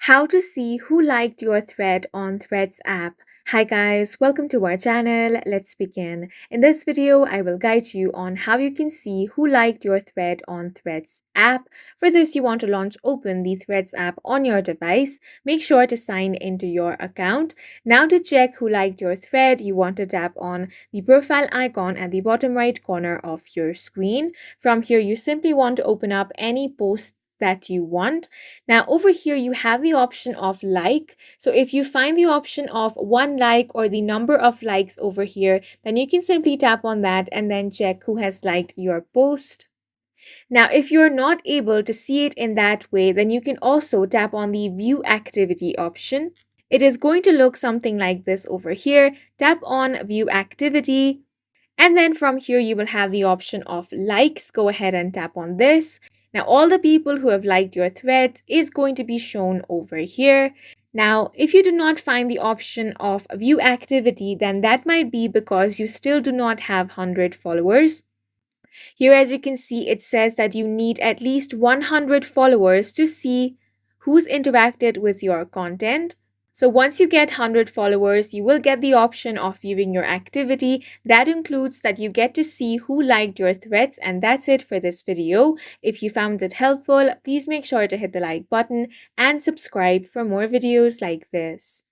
How to see who liked your thread on Threads app. Hi guys, welcome to our channel. Let's begin. In this video, I will guide you on how you can see who liked your thread on Threads app. For this, you want to open the Threads app on your device. Make sure to sign into your account. Now to check who liked your thread, you want to tap on the profile icon at the bottom right corner of your screen. From here, you simply want to open up any post that you want. Now over here you have the option of like. So if you find the option of one like or the number of likes over here, then you can simply tap on that and then check who has liked your post. Now, if you're not able to see it in that way, then you can also tap on the view activity option. It is going to look something like this over here. Tap on view activity. And then from here, you will have the option of likes. Go ahead and tap on this. Now, all the people who have liked your threads is going to be shown over here. Now, if you do not find the option of view activity, then that might be because you still do not have 100 followers. Here, as you can see, it says that you need at least 100 followers to see who's interacted with your content. So once you get 100 followers, you will get the option of viewing your activity. That includes that you get to see who liked your threads, and that's it for this video. If you found it helpful, please make sure to hit the like button and subscribe for more videos like this.